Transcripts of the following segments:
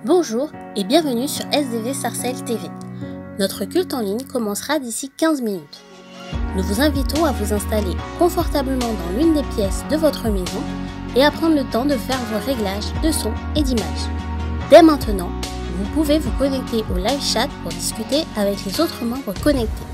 Bonjour et bienvenue sur SDV Sarcelles TV. Notre culte en ligne commencera d'ici 15 minutes. Nous vous invitons à vous installer confortablement dans l'une des pièces de votre maison et à prendre le temps de faire vos réglages de son et d'image. Dès maintenant, vous pouvez vous connecter au live chat pour discuter avec les autres membres connectés.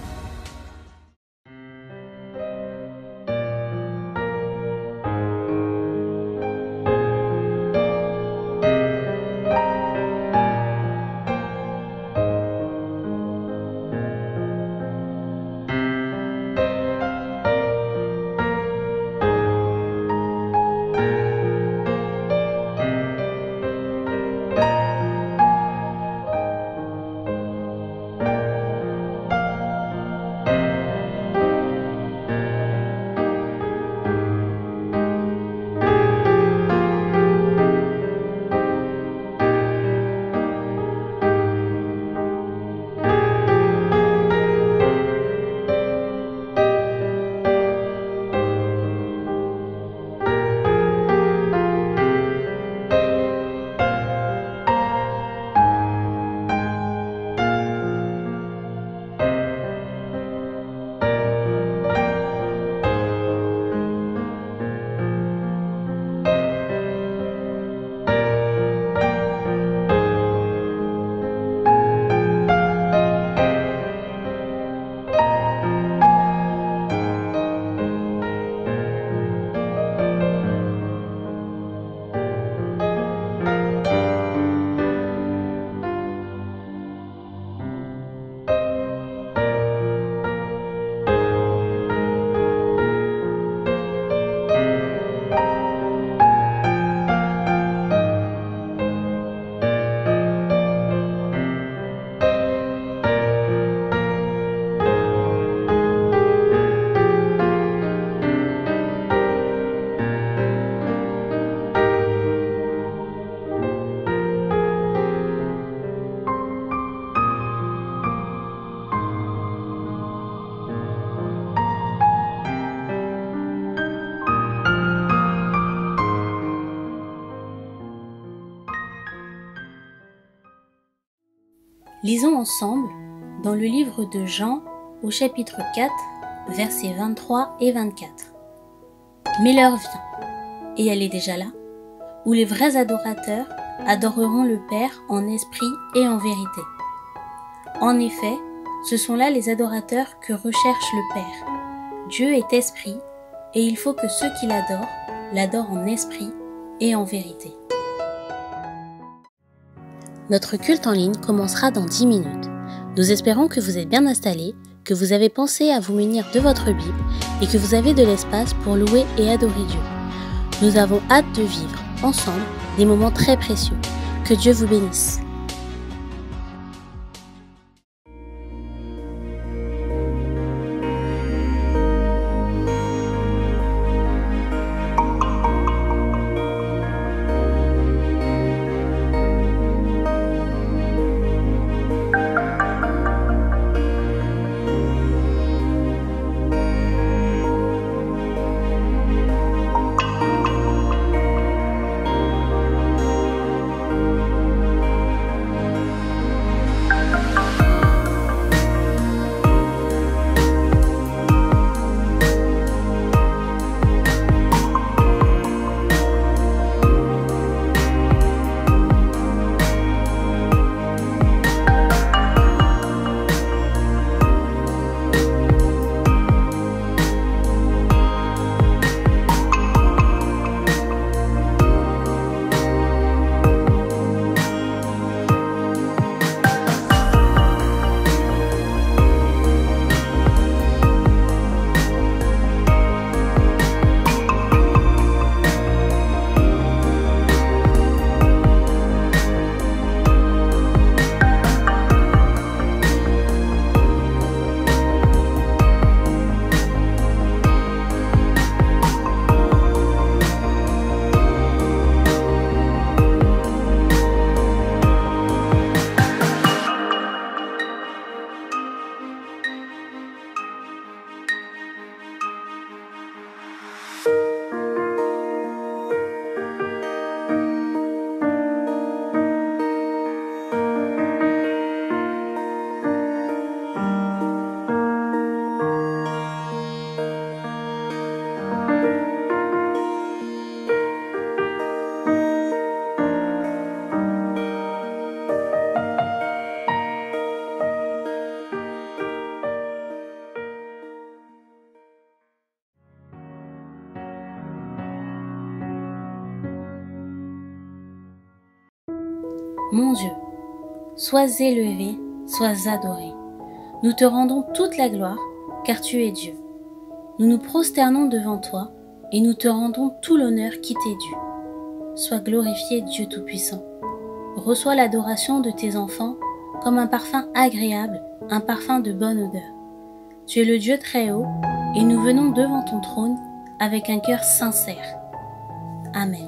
Lisons ensemble dans le livre de Jean au chapitre 4, versets 23 et 24. Mais l'heure vient, et elle est déjà là, où les vrais adorateurs adoreront le Père en esprit et en vérité. En effet, ce sont là les adorateurs que recherche le Père. Dieu est esprit, et il faut que ceux qui l'adorent en esprit et en vérité. Notre culte en ligne commencera dans 10 minutes. Nous espérons que vous êtes bien installés, que vous avez pensé à vous munir de votre Bible et que vous avez de l'espace pour louer et adorer Dieu. Nous avons hâte de vivre, ensemble, des moments très précieux. Que Dieu vous bénisse. Mon Dieu, sois élevé, sois adoré. Nous te rendons toute la gloire, car tu es Dieu. Nous nous prosternons devant toi et nous te rendons tout l'honneur qui t'est dû. Sois glorifié, Dieu Tout-Puissant. Reçois l'adoration de tes enfants comme un parfum agréable, un parfum de bonne odeur. Tu es le Dieu très haut et nous venons devant ton trône avec un cœur sincère. Amen.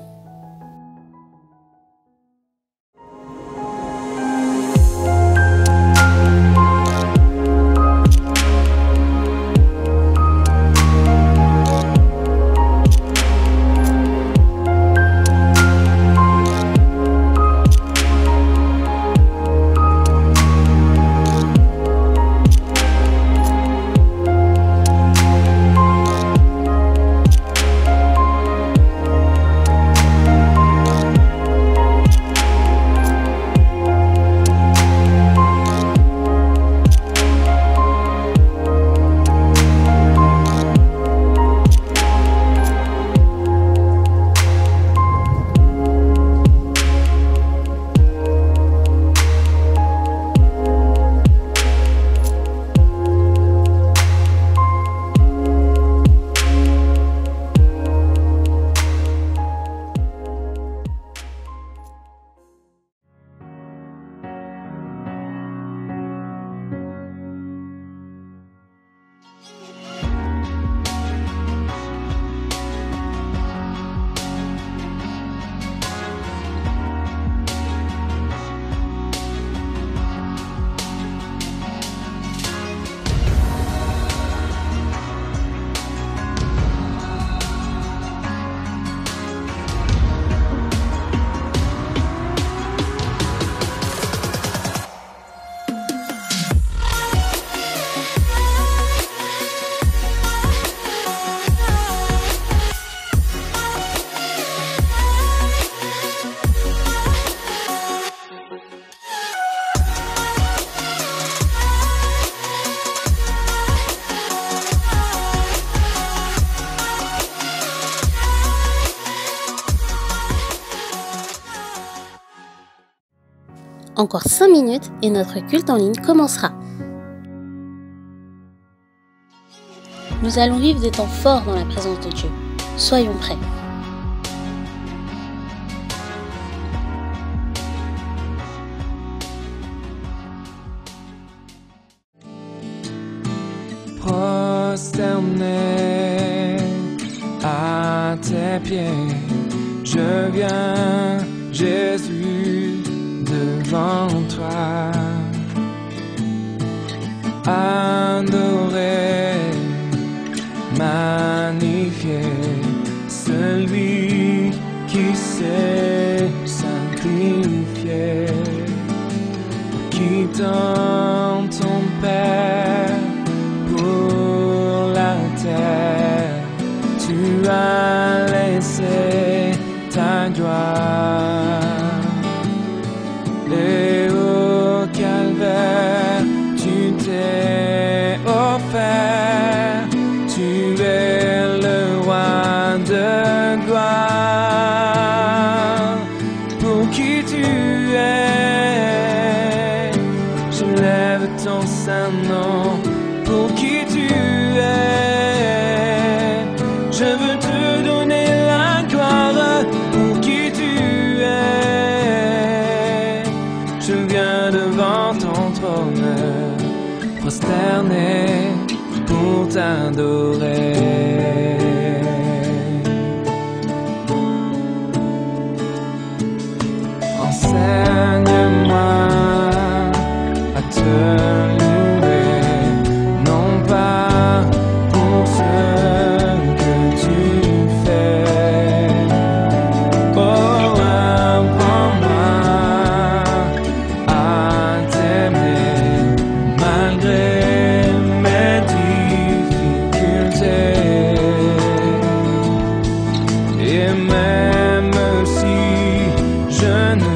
Encore 5 minutes et notre culte en ligne commencera. Nous allons vivre des temps forts dans la présence de Dieu. Soyons prêts. Prosterné à tes pieds, je viens, Jésus, devant toi, adorer, magnifier celui qui s'est sacrifié, quittant ton Père pour la terre, tu as laissé ta gloire. Et au calvaire, tu t'es offert, tu es le roi de gloire. Pour qui tu es, je lève ton saint nom. Pour qui tu es, je veux te donner la gloire. Pour qui tu es, je viens devant ton trône, prosterné pour t'adorer. Enseigne-moi à te louer, non pas pour ce que tu fais. Oh, apprends-moi à t'aimer malgré mes difficultés. Et même si je ne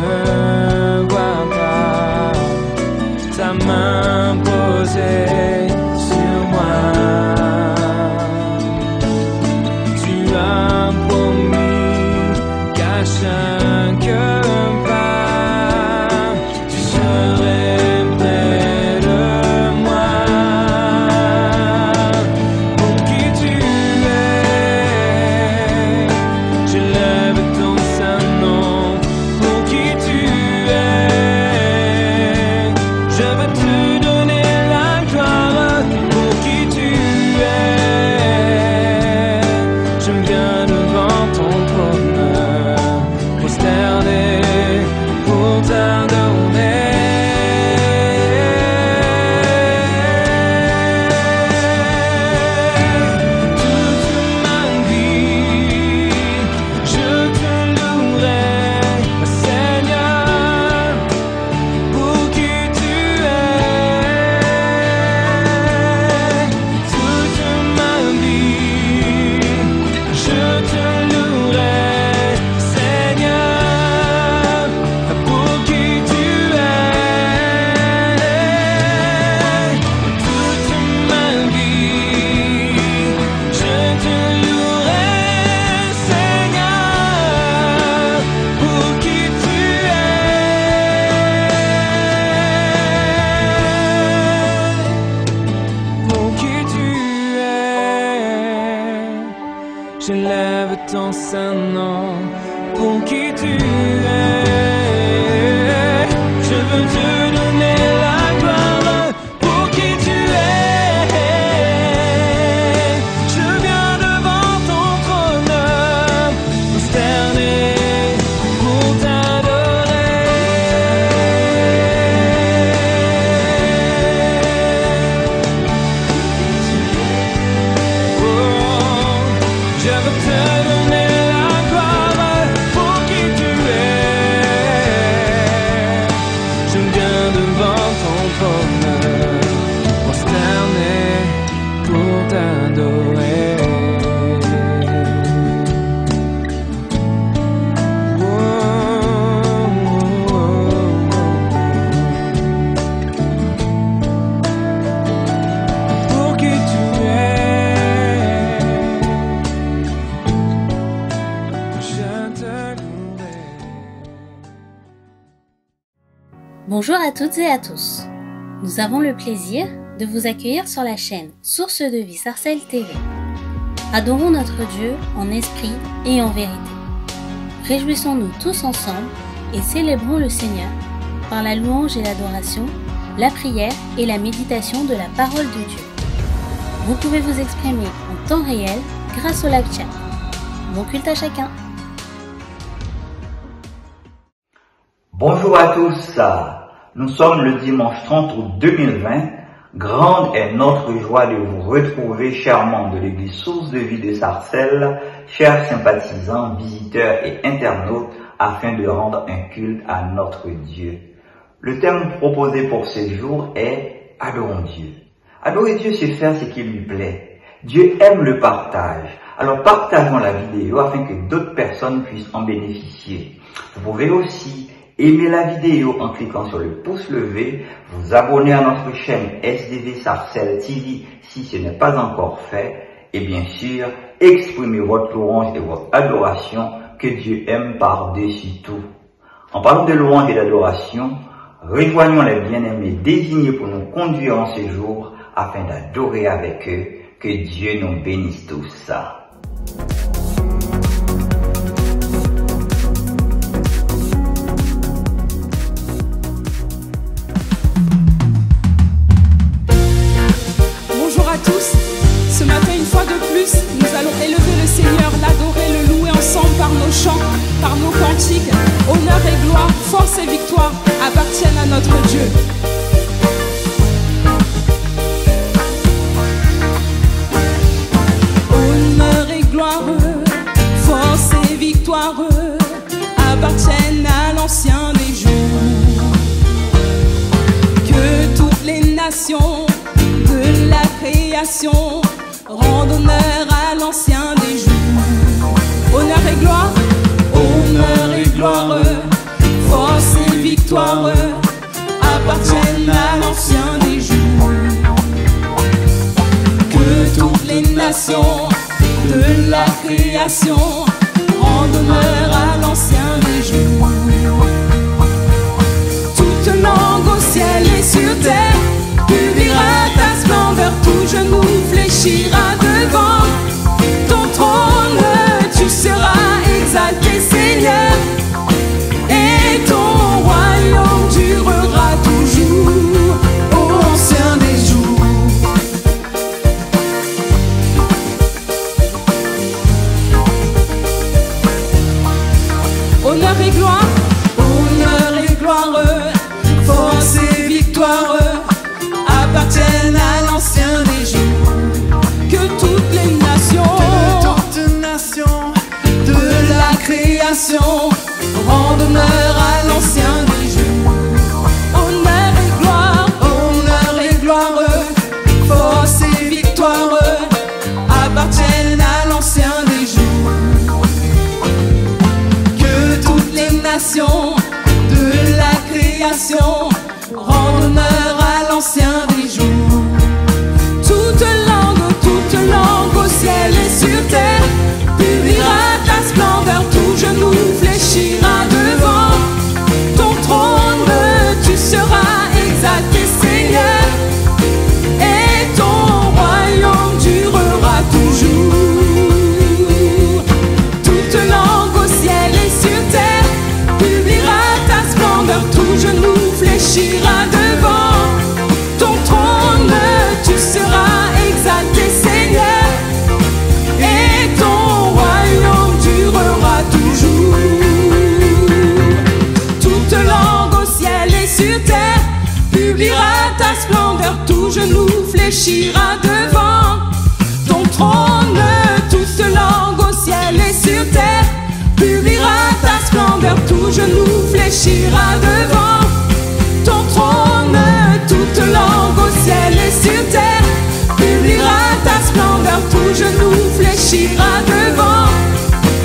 un nom pour qui tu es. Je veux te donner la gloire pour qui tu es. Je viens devant ton trône, prosterné pour t'adorer. Oh, je veux te donner la gloire pour qui tu es. Je viens devant ton trône, prosterné pour t'adorer. Oh, oh, oh, oh. Pour qui tu es, je te louerai. Bonjour à toutes et à tous. Nous avons le plaisir de vous accueillir sur la chaîne Source de Vie Sarcelles TV. Adorons notre Dieu en esprit et en vérité. Réjouissons-nous tous ensemble et célébrons le Seigneur par la louange et l'adoration, la prière et la méditation de la parole de Dieu. Vous pouvez vous exprimer en temps réel grâce au live chat. Bon culte à chacun. Bonjour à tous, nous sommes le dimanche 30 août 2020. Grande est notre joie de vous retrouver, chers membres de l'église Source de Vie de Sarcelles, chers sympathisants, visiteurs et internautes, afin de rendre un culte à notre Dieu. Le thème proposé pour ce jour est « Adorons Dieu ». Adorer Dieu, c'est faire ce qui lui plaît. Dieu aime le partage. Alors partageons la vidéo afin que d'autres personnes puissent en bénéficier. Vous pouvez aussi aimer la vidéo en cliquant sur le pouce levé, vous abonner à notre chaîne SDV Sarcelles TV si ce n'est pas encore fait, et bien sûr, exprimer votre louange et votre adoration que Dieu aime par-dessus tout. En parlant de louange et d'adoration, rejoignons les bien-aimés désignés pour nous conduire en ce jour afin d'adorer avec eux. Que Dieu nous bénisse tous. Bonjour à tous. Ce matin, une fois de plus, nous allons élever le Seigneur, l'adorer, le louer ensemble par nos chants, par nos cantiques. Honneur et gloire, force et victoire appartiennent à notre Dieu. Honneur et gloire, force et victoire appartiennent à l'ancien des jours. Que toutes les nations de la création rendent honneur à l'ancien des jours. Honneur et gloire, force et victoire appartiennent à l'ancien des jours. Que toutes les nations de la création rendent honneur à l'ancien des jours. Toute langue au ciel et sur terre publiera ta splendeur, tout genou fléchira devant ton trône. Tu seras exalté, Seigneur, et ton royaume durera toujours au ancien des jours. Honneur et gloire, force et victoire appartiennent à l'ancien des jours. Que toutes les nations de la création rendent honneur à l'ancien des jours. Honneur et gloire, force et victoire appartiennent à l'ancien des jours. Que toutes les nations de la création rendent honneur à l'ancien des jours. Toute langue au ciel et sur terre publiera ta splendeur, tout genou fléchira devant ton trône. Tu seras exalté, Seigneur, et ton royaume durera toujours. Toute genou fléchira devant ton trône, tu seras exalté, Seigneur, et ton royaume durera toujours. Toute langue au ciel et sur terre publiera ta splendeur, tout genou fléchira devant ton trône. Toute langue au ciel et sur terre publiera ta splendeur, tout genou fléchira devant ton trône. Toute langue au ciel et sur terre publiera ta splendeur, tout genou fléchira devant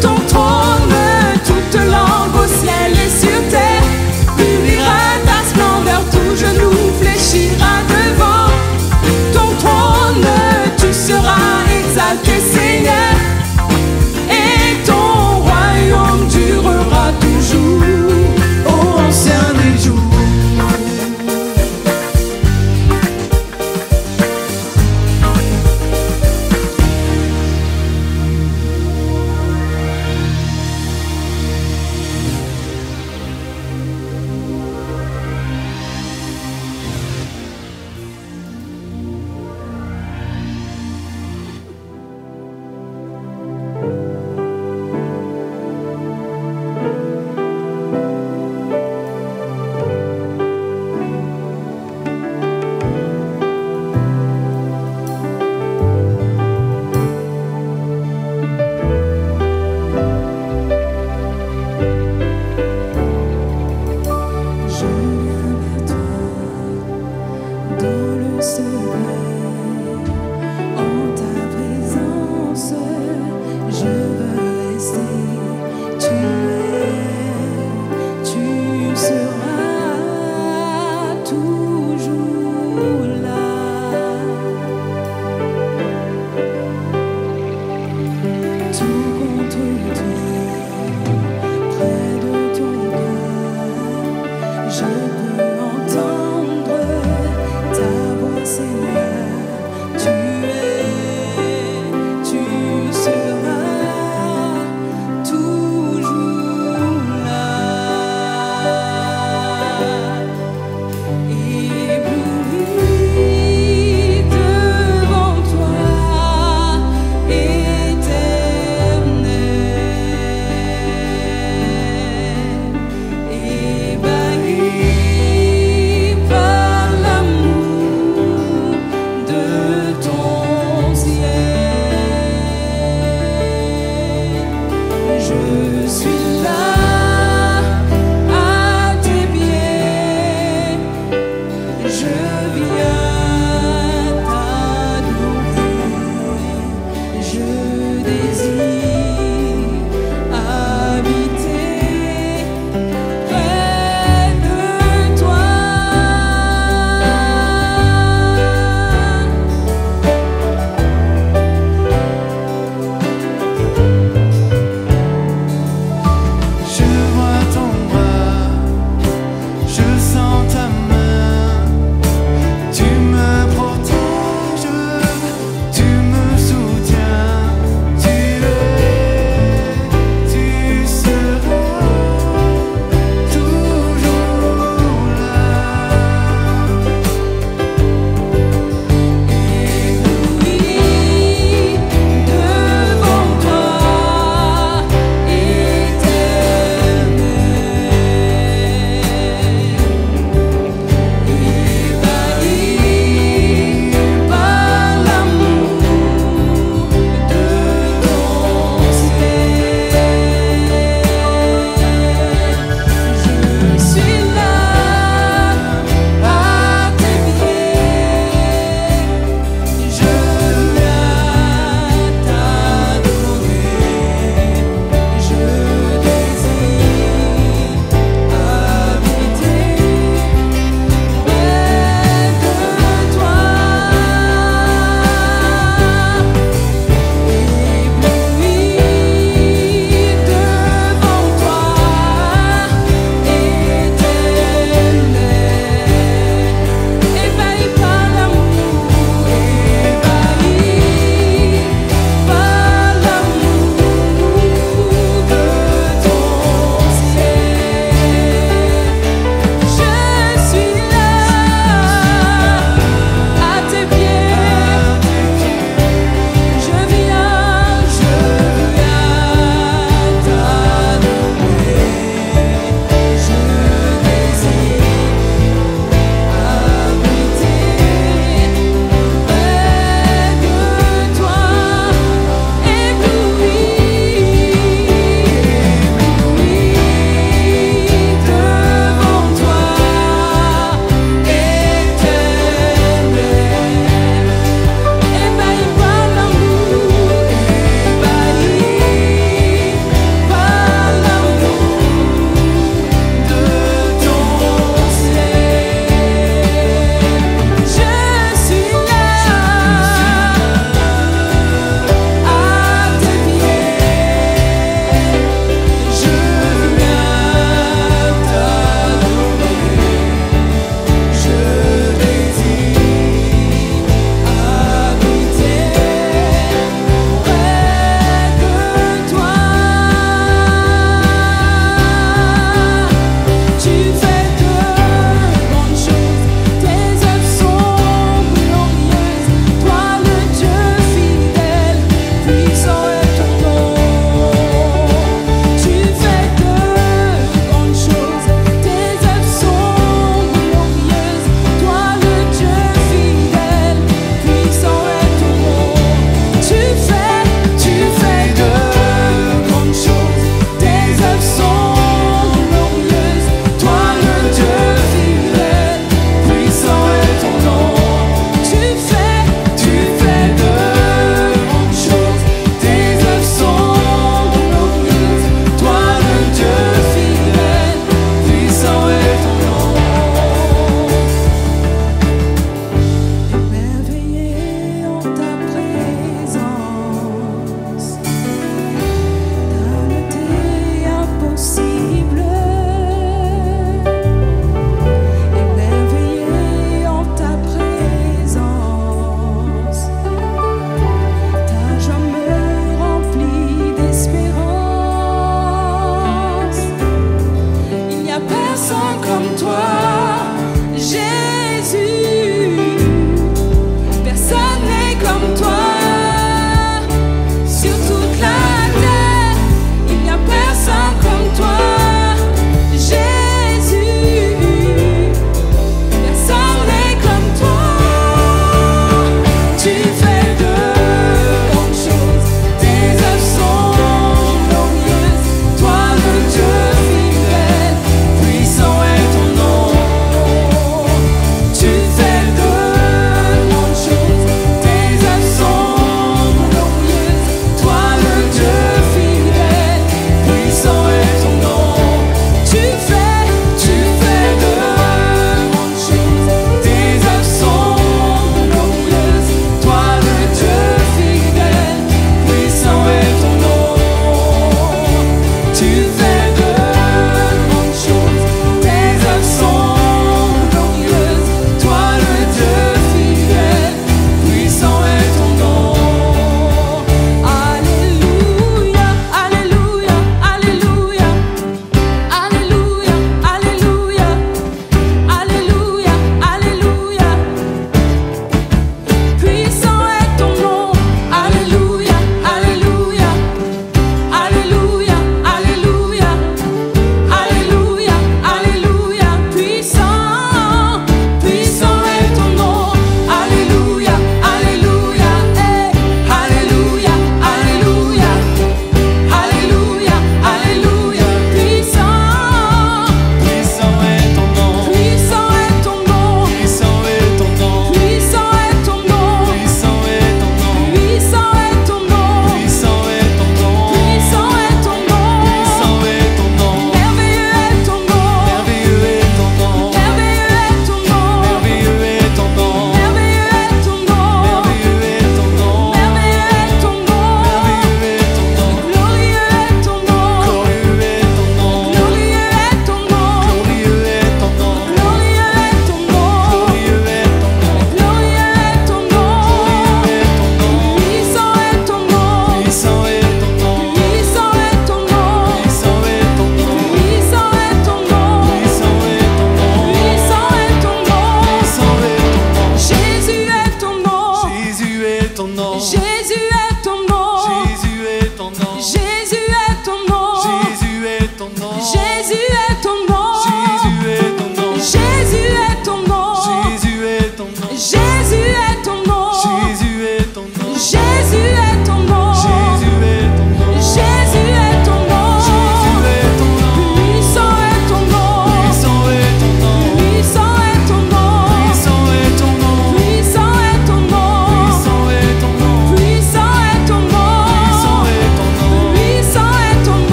ton trône. Toute langue au ciel et sur terre publiera ta splendeur, tout genou fléchira devant ton trône. Tu seras exalté, Seigneur, et ton royaume durera toujours au ancien des jours.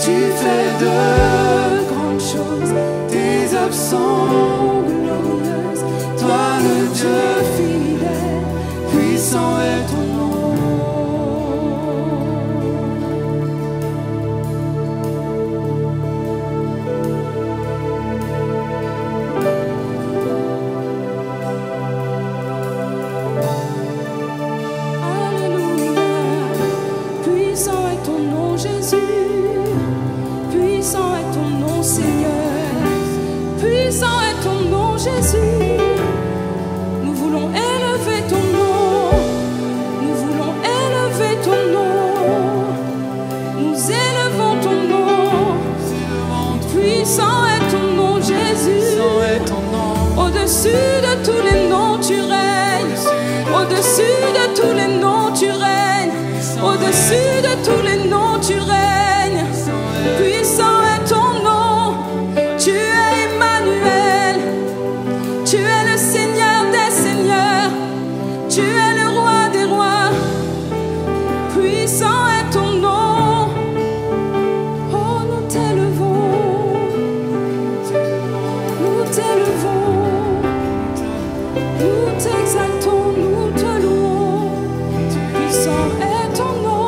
Tu fais de grandes choses, tes œuvres sont glorieuses. Toi le Dieu fidèle, puissant est ton nom. Jésus, nous voulons élever ton nom, nous voulons élever ton nom, nous élevons ton nom, puissant est ton nom Jésus, au-dessus de tous les noms tu règnes, au-dessus de tous les noms tu règnes, au-dessus de tous les noms tu règnes, puissant est ton nom, tu es Emmanuel. Tu es le Seigneur des Seigneurs, tu es le Roi des Rois, puissant est ton nom. Oh, nous t'élevons, nous t'exaltons, nous te louons, puissant est ton nom.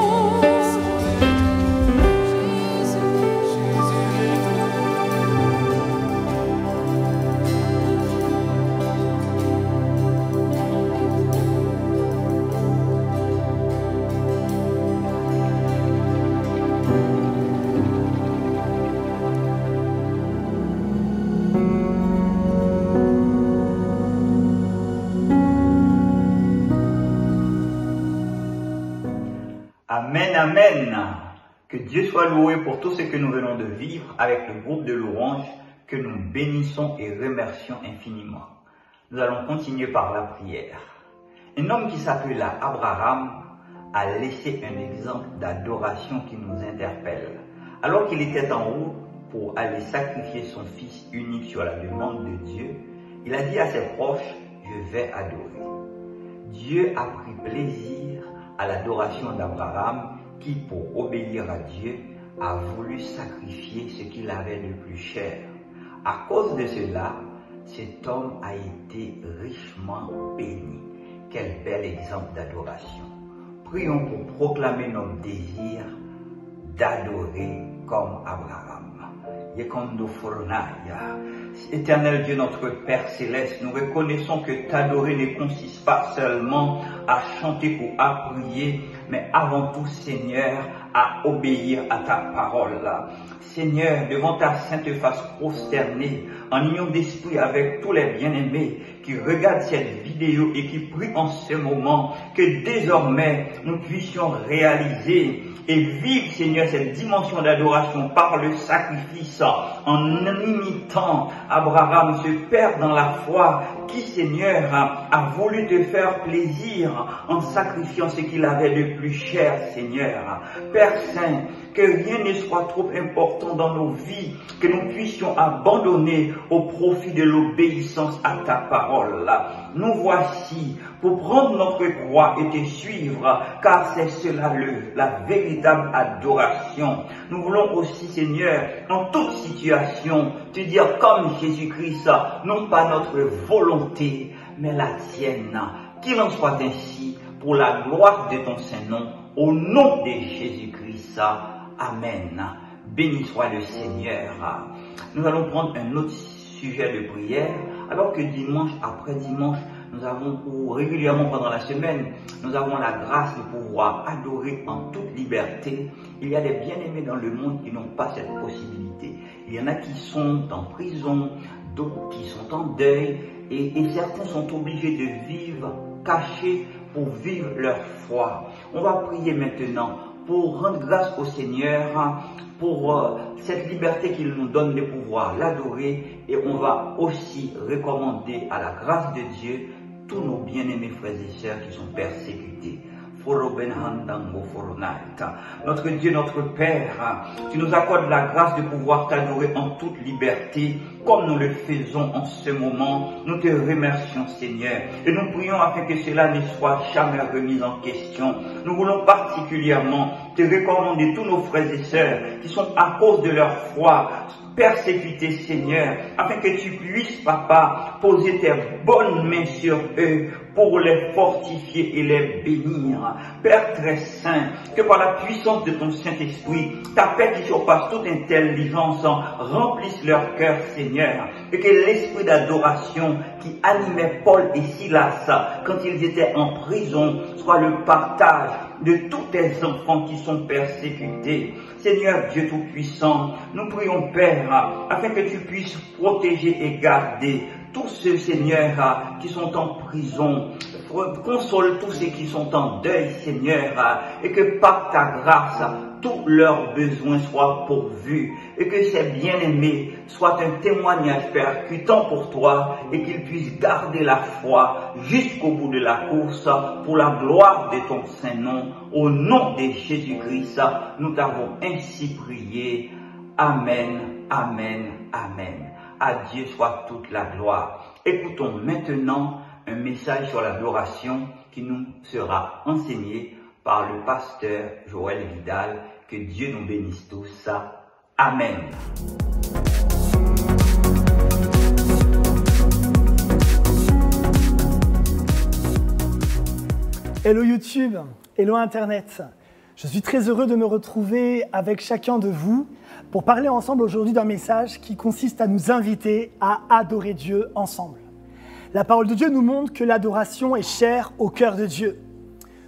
Amen, amen. Que Dieu soit loué pour tout ce que nous venons de vivre avec le groupe de louanges que nous bénissons et remercions infiniment. Nous allons continuer par la prière. Un homme qui s'appela Abraham a laissé un exemple d'adoration qui nous interpelle. Alors qu'il était en route pour aller sacrifier son fils unique sur la demande de Dieu, il a dit à ses proches, je vais adorer. Dieu a pris plaisir à l'adoration d'Abraham qui, pour obéir à Dieu, a voulu sacrifier ce qu'il avait de plus cher. À cause de cela, cet homme a été richement béni. Quel bel exemple d'adoration. Prions pour proclamer notre désir d'adorer comme Abraham. Éternel Dieu, notre Père Céleste, nous reconnaissons que t'adorer ne consiste pas seulement à chanter ou à prier, mais avant tout, Seigneur, à obéir à ta parole. Seigneur, devant ta sainte face prosternée, en union d'esprit avec tous les bien-aimés qui regardent cette vidéo et qui prient en ce moment, que désormais nous puissions réaliser et vivre, Seigneur, cette dimension d'adoration par le sacrifice, en imitant Abraham, ce Père dans la foi, qui, Seigneur, a voulu te faire plaisir en sacrifiant ce qu'il avait de plus cher, Seigneur. Père Saint, que rien ne soit trop important dans nos vies, que nous puissions abandonner au profit de l'obéissance à ta parole. Nous voici pour prendre notre croix et te suivre, car c'est cela la véritable adoration. Nous voulons aussi, Seigneur, en toute situation, te dire comme Jésus-Christ, non pas notre volonté, mais la tienne. Qu'il en soit ainsi, pour la gloire de ton Saint-Nom, au nom de Jésus-Christ. Amen. Béni soit le Seigneur. Nous allons prendre un autre sujet de prière, alors que dimanche après dimanche, nous avons, ou régulièrement pendant la semaine, nous avons la grâce de pouvoir adorer en toute liberté. Il y a des bien-aimés dans le monde qui n'ont pas cette possibilité. Il y en a qui sont en prison, d'autres qui sont en deuil, et certains sont obligés de vivre cachés pour vivre leur foi. On va prier maintenant pour rendre grâce au Seigneur pour cette liberté qu'il nous donne de pouvoir l'adorer, et on va aussi recommander à la grâce de Dieu tous nos bien-aimés frères et sœurs qui sont persécutés. Notre Dieu, notre Père, tu nous accordes la grâce de pouvoir t'adorer en toute liberté, comme nous le faisons en ce moment. Nous te remercions, Seigneur, et nous prions afin que cela ne soit jamais remis en question. Nous voulons particulièrement te recommander tous nos frères et sœurs qui sont à cause de leur foi persécutés, Seigneur, afin que tu puisses, Papa, poser tes bonnes mains sur eux pour les fortifier et les bénir. Père très saint, que par la puissance de ton Saint-Esprit, ta paix qui surpasse toute intelligence remplisse leur cœur, Seigneur, et que l'esprit d'adoration qui animait Paul et Silas quand ils étaient en prison soit le partage de tous tes enfants qui sont persécutés. Seigneur Dieu Tout-Puissant, nous prions, Père, afin que tu puisses protéger et garder tous ceux, Seigneur, qui sont en prison. Console tous ceux qui sont en deuil, Seigneur, et que par ta grâce, tous leurs besoins soient pourvus, et que ces bien-aimés soient un témoignage percutant pour toi, et qu'ils puissent garder la foi jusqu'au bout de la course, pour la gloire de ton saint nom. Au nom de Jésus-Christ, nous t'avons ainsi prié. Amen, amen, amen. À Dieu soit toute la gloire. Écoutons maintenant un message sur l'adoration qui nous sera enseigné par le pasteur Joël Vidal. Que Dieu nous bénisse tous. Amen. Hello YouTube, hello Internet. Je suis très heureux de me retrouver avec chacun de vous pour parler ensemble aujourd'hui d'un message qui consiste à nous inviter à adorer Dieu ensemble. La parole de Dieu nous montre que l'adoration est chère au cœur de Dieu.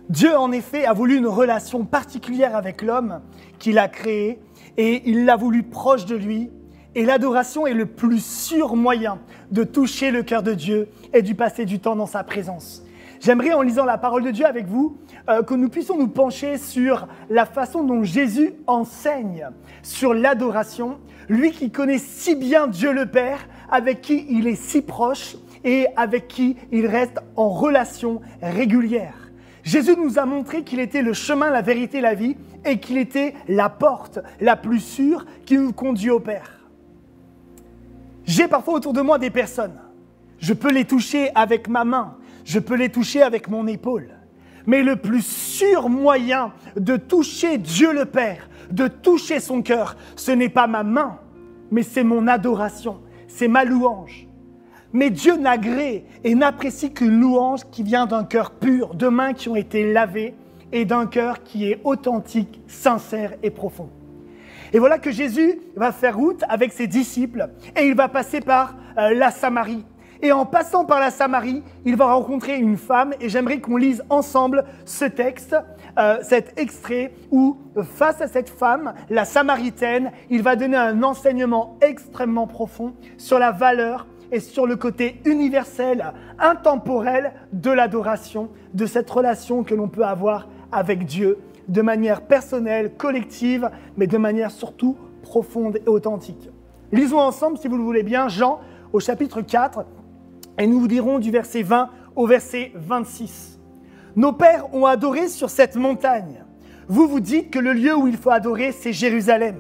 Dieu, en effet, a voulu une relation particulière avec l'homme qu'il a créé et il l'a voulu proche de lui. Et l'adoration est le plus sûr moyen de toucher le cœur de Dieu et de passer du temps dans sa présence. J'aimerais, en lisant la parole de Dieu avec vous, que nous puissions nous pencher sur la façon dont Jésus enseigne sur l'adoration, lui qui connaît si bien Dieu le Père, avec qui il est si proche et avec qui il reste en relation régulière. Jésus nous a montré qu'il était le chemin, la vérité, la vie et qu'il était la porte la plus sûre qui nous conduit au Père. J'ai parfois autour de moi des personnes. Je peux les toucher avec ma main, je peux les toucher avec mon épaule. Mais le plus sûr moyen de toucher Dieu le Père, de toucher son cœur, ce n'est pas ma main, mais c'est mon adoration, c'est ma louange. Mais Dieu n'agrée et n'apprécie qu'une louange qui vient d'un cœur pur, de mains qui ont été lavées et d'un cœur qui est authentique, sincère et profond. Et voilà que Jésus va faire route avec ses disciples et il va passer par la Samarie. Et en passant par la Samarie, il va rencontrer une femme et j'aimerais qu'on lise ensemble ce texte, cet extrait où face à cette femme, la Samaritaine, il va donner un enseignement extrêmement profond sur la valeur et sur le côté universel, intemporel de l'adoration, de cette relation que l'on peut avoir avec Dieu de manière personnelle, collective, mais de manière surtout profonde et authentique. Lisons ensemble, si vous le voulez bien, Jean au chapitre 4, et nous vous dirons du verset 20 au verset 26. « Nos pères ont adoré sur cette montagne. Vous vous dites que le lieu où il faut adorer, c'est Jérusalem. »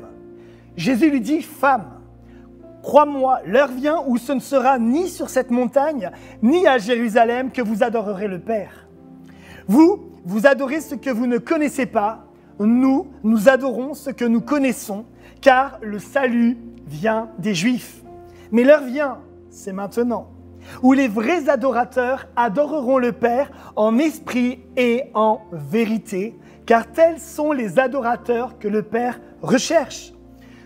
Jésus lui dit « Femme, crois-moi, l'heure vient où ce ne sera ni sur cette montagne, ni à Jérusalem que vous adorerez le Père. Vous adorez ce que vous ne connaissez pas. Nous adorons ce que nous connaissons, car le salut vient des Juifs. Mais l'heure vient, c'est maintenant, où les vrais adorateurs adoreront le Père en esprit et en vérité, car tels sont les adorateurs que le Père recherche.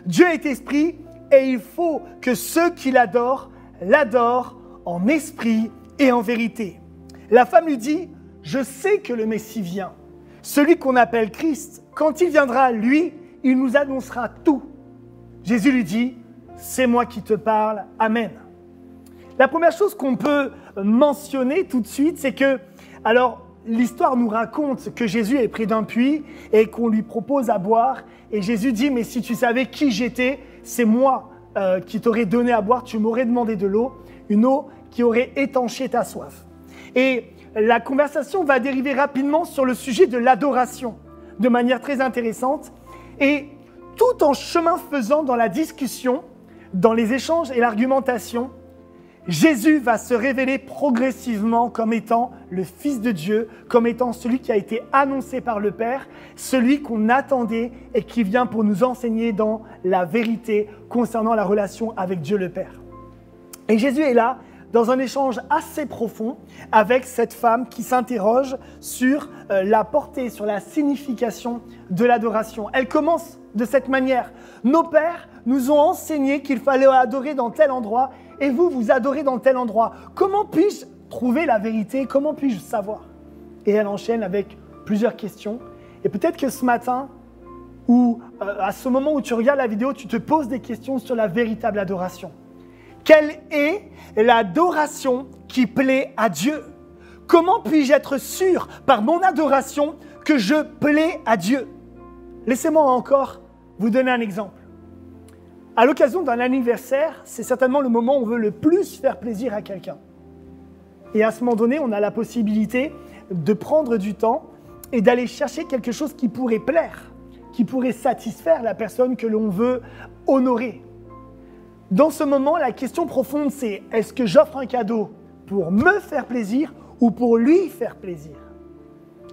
Dieu est esprit et il faut que ceux qui l'adorent en esprit et en vérité. La femme lui dit, « Je sais que le Messie vient, celui qu'on appelle Christ. Quand il viendra, lui, il nous annoncera tout. » Jésus lui dit, « C'est moi qui te parle. Amen. » La première chose qu'on peut mentionner tout de suite, c'est que, alors, l'histoire nous raconte que Jésus est près d'un puits et qu'on lui propose à boire. Et Jésus dit, mais si tu savais qui j'étais, c'est moi qui t'aurais donné à boire, tu m'aurais demandé de l'eau, une eau qui aurait étanché ta soif. Et la conversation va dériver rapidement sur le sujet de l'adoration, de manière très intéressante. Et tout en chemin faisant dans la discussion, dans les échanges et l'argumentation, Jésus va se révéler progressivement comme étant le Fils de Dieu, comme étant celui qui a été annoncé par le Père, celui qu'on attendait et qui vient pour nous enseigner dans la vérité concernant la relation avec Dieu le Père. Et Jésus est là dans un échange assez profond avec cette femme qui s'interroge sur la portée, sur la signification de l'adoration. Elle commence de cette manière. Nos pères nous ont enseigné qu'il fallait adorer dans tel endroit et vous, vous adorez dans tel endroit. Comment puis-je trouver la vérité? Comment puis-je savoir? Et elle enchaîne avec plusieurs questions. Et peut-être que ce matin, ou à ce moment où tu regardes la vidéo, tu te poses des questions sur la véritable adoration. Quelle est l'adoration qui plaît à Dieu? Comment puis-je être sûr par mon adoration que je plais à Dieu? Laissez-moi encore vous donner un exemple. À l'occasion d'un anniversaire, c'est certainement le moment où on veut le plus faire plaisir à quelqu'un. Et à ce moment donné, on a la possibilité de prendre du temps et d'aller chercher quelque chose qui pourrait plaire, qui pourrait satisfaire la personne que l'on veut honorer. Dans ce moment, la question profonde, c'est est-ce que j'offre un cadeau pour me faire plaisir ou pour lui faire plaisir?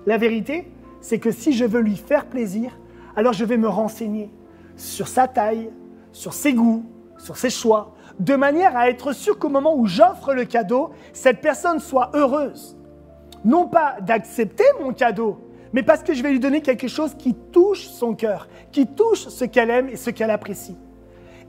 La vérité, c'est que si je veux lui faire plaisir, alors je vais me renseigner sur sa taille, sur ses goûts, sur ses choix, de manière à être sûr qu'au moment où j'offre le cadeau, cette personne soit heureuse. Non pas d'accepter mon cadeau, mais parce que je vais lui donner quelque chose qui touche son cœur, qui touche ce qu'elle aime et ce qu'elle apprécie.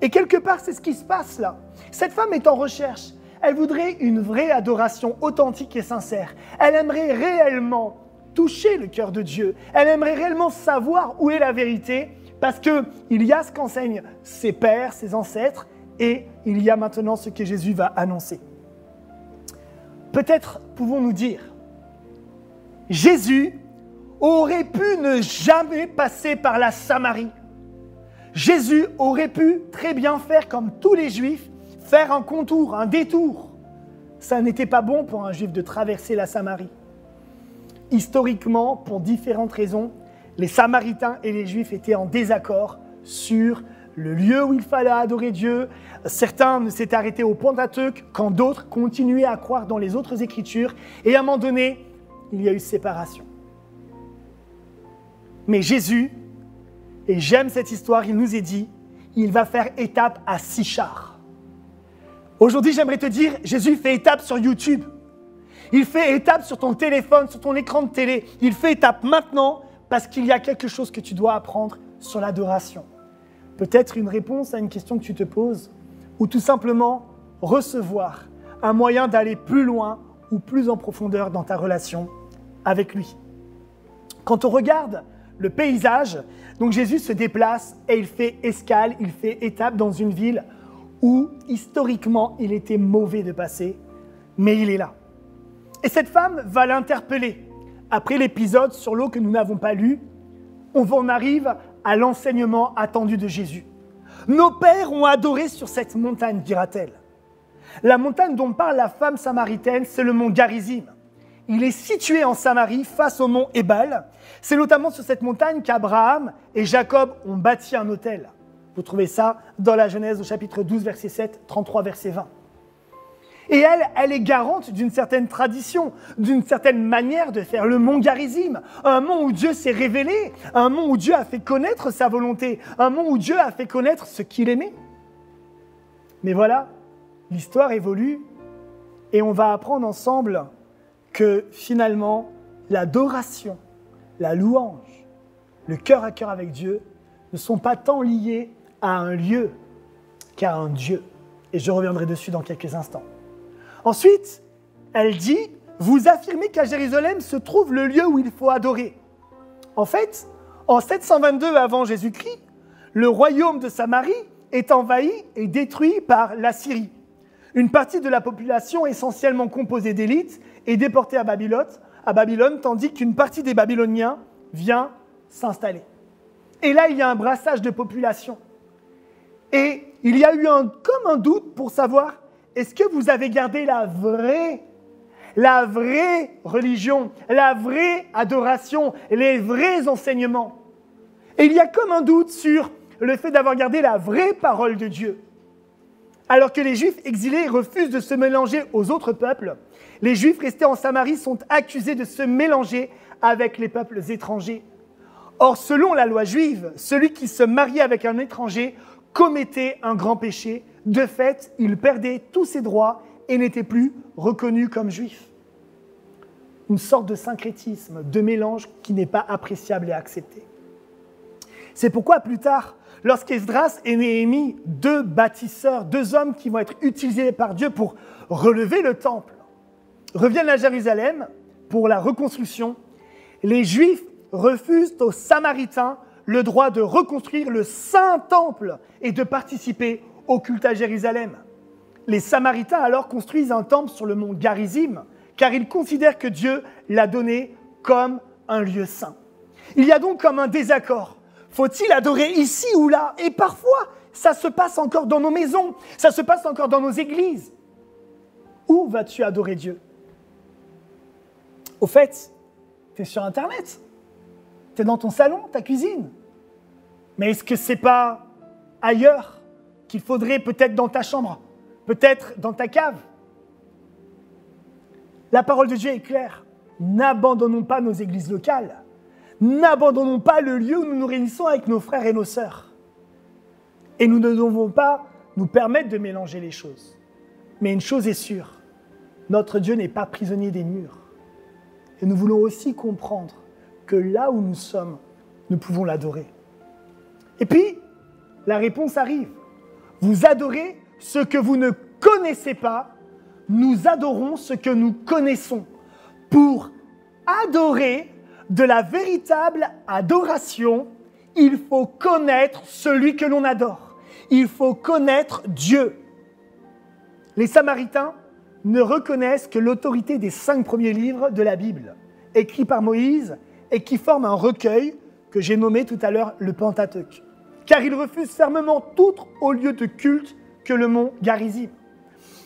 Et quelque part, c'est ce qui se passe là. Cette femme est en recherche. Elle voudrait une vraie adoration authentique et sincère. Elle aimerait réellement toucher le cœur de Dieu. Elle aimerait réellement savoir où est la vérité, parce qu'il y a ce qu'enseignent ses pères, ses ancêtres, et il y a maintenant ce que Jésus va annoncer. Peut-être pouvons-nous dire, Jésus aurait pu ne jamais passer par la Samarie. Jésus aurait pu très bien faire comme tous les Juifs, faire un contour, un détour. Ça n'était pas bon pour un Juif de traverser la Samarie. Historiquement, pour différentes raisons, les Samaritains et les Juifs étaient en désaccord sur le lieu où il fallait adorer Dieu. Certains s'étaient arrêtés au Pentateuque, quand d'autres continuaient à croire dans les autres Écritures. Et à un moment donné, il y a eu séparation. Mais Jésus, et j'aime cette histoire, il nous est dit, il va faire étape à Sichar. Aujourd'hui, j'aimerais te dire, Jésus fait étape sur YouTube. Il fait étape sur ton téléphone, sur ton écran de télé. Il fait étape maintenant parce qu'il y a quelque chose que tu dois apprendre sur l'adoration. Peut-être une réponse à une question que tu te poses, ou tout simplement recevoir un moyen d'aller plus loin ou plus en profondeur dans ta relation avec lui. Quand on regarde le paysage, donc Jésus se déplace et il fait escale, il fait étape dans une ville où historiquement il était mauvais de passer, mais il est là. Et cette femme va l'interpeller. Après l'épisode sur l'eau que nous n'avons pas lu, on en arrive à l'enseignement attendu de Jésus. Nos pères ont adoré sur cette montagne, dira-t-elle. La montagne dont parle la femme samaritaine, c'est le mont Garizim. Il est situé en Samarie, face au mont Ébal. C'est notamment sur cette montagne qu'Abraham et Jacob ont bâti un autel. Vous trouvez ça dans la Genèse au chapitre 12, verset 7, 33, verset 20. Et elle est garante d'une certaine tradition, d'une certaine manière de faire. Le mont Garizim, un mont où Dieu s'est révélé, un mont où Dieu a fait connaître sa volonté, un mont où Dieu a fait connaître ce qu'il aimait. Mais voilà, l'histoire évolue et on va apprendre ensemble que finalement, l'adoration, la louange, le cœur à cœur avec Dieu ne sont pas tant liés à un lieu qu'à un Dieu. Et je reviendrai dessus dans quelques instants. Ensuite, elle dit, vous affirmez qu'à Jérusalem se trouve le lieu où il faut adorer. En fait, en 722 avant Jésus-Christ, le royaume de Samarie est envahi et détruit par l'Assyrie. Une partie de la population essentiellement composée d'élites est déportée à Babylone, tandis qu'une partie des Babyloniens vient s'installer. Et là, il y a un brassage de population. Et il y a eu comme un doute pour savoir, est-ce que vous avez gardé la vraie la vraie religion, la vraie adoration, les vrais enseignements. Et il y a comme un doute sur le fait d'avoir gardé la vraie parole de Dieu. Alors que les Juifs exilés refusent de se mélanger aux autres peuples, les Juifs restés en Samarie sont accusés de se mélanger avec les peuples étrangers. Or, selon la loi juive, celui qui se mariait avec un étranger commettait un grand péché. De fait, il perdait tous ses droits et n'était plus reconnu comme juif. Une sorte de syncrétisme, de mélange qui n'est pas appréciable et accepté. C'est pourquoi plus tard, lorsqu'Esdras et Néhémie, deux bâtisseurs, deux hommes qui vont être utilisés par Dieu pour relever le temple, reviennent à Jérusalem pour la reconstruction, les Juifs refusent aux Samaritains le droit de reconstruire le Saint Temple et de participer au culte à Jérusalem. Les Samaritains alors construisent un temple sur le mont Garizim, car ils considèrent que Dieu l'a donné comme un lieu saint. Il y a donc comme un désaccord. Faut-il adorer ici ou là? Et parfois, ça se passe encore dans nos maisons, ça se passe encore dans nos églises. Où vas-tu adorer Dieu? Au fait, tu es sur Internet, tu es dans ton salon, ta cuisine. Mais est-ce que ce n'est pas ailleurs qu'il faudrait, peut-être dans ta chambre, peut-être dans ta cave? La parole de Dieu est claire. N'abandonnons pas nos églises locales. N'abandonnons pas le lieu où nous nous réunissons avec nos frères et nos sœurs. Et nous ne devons pas nous permettre de mélanger les choses. Mais une chose est sûre, notre Dieu n'est pas prisonnier des murs. Et nous voulons aussi comprendre que là où nous sommes, nous pouvons l'adorer. Et puis, la réponse arrive. Vous adorez ce que vous ne connaissez pas, nous adorons ce que nous connaissons. Pour adorer de la véritable adoration, il faut connaître celui que l'on adore. Il faut connaître Dieu. Les Samaritains ne reconnaissent que l'autorité des 5 premiers livres de la Bible, écrits par Moïse et qui forment un recueil que j'ai nommé tout à l'heure le Pentateuque. Car ils refusent fermement tout au lieu de culte que le mont Garizim.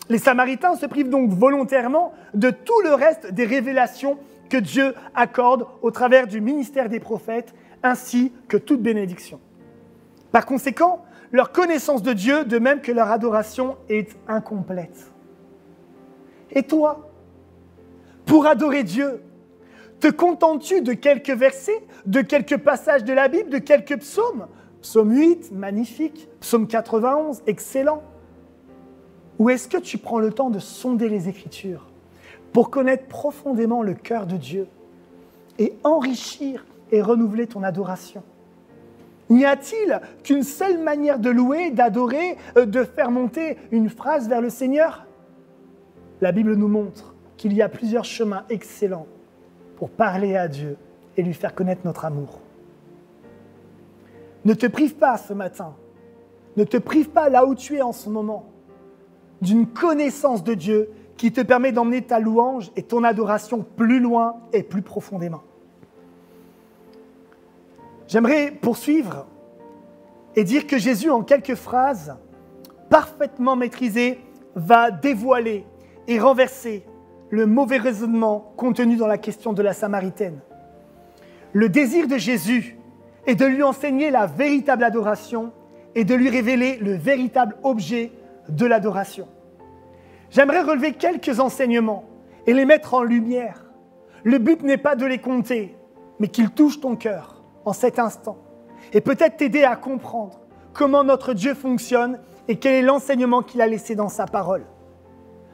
Les Samaritains se privent donc volontairement de tout le reste des révélations que Dieu accorde au travers du ministère des prophètes, ainsi que toute bénédiction. Par conséquent, leur connaissance de Dieu, de même que leur adoration, est incomplète. Et toi, pour adorer Dieu, te contentes-tu de quelques versets, de quelques passages de la Bible, de quelques psaumes? Psaume 8, magnifique. Psaume 91, excellent. Ou est-ce que tu prends le temps de sonder les Écritures pour connaître profondément le cœur de Dieu et enrichir et renouveler ton adoration? N'y a-t-il qu'une seule manière de louer, d'adorer, de faire monter une phrase vers le Seigneur? La Bible nous montre qu'il y a plusieurs chemins excellents pour parler à Dieu et lui faire connaître notre amour. Ne te prive pas ce matin, ne te prive pas là où tu es en ce moment, d'une connaissance de Dieu qui te permet d'emmener ta louange et ton adoration plus loin et plus profondément. J'aimerais poursuivre et dire que Jésus, en quelques phrases, parfaitement maîtrisées, va dévoiler et renverser le mauvais raisonnement contenu dans la question de la Samaritaine. Le désir de Jésus est de lui enseigner la véritable adoration et de lui révéler le véritable objet de l'adoration. J'aimerais relever quelques enseignements et les mettre en lumière. Le but n'est pas de les compter, mais qu'ils touchent ton cœur en cet instant et peut-être t'aider à comprendre comment notre Dieu fonctionne et quel est l'enseignement qu'il a laissé dans sa parole.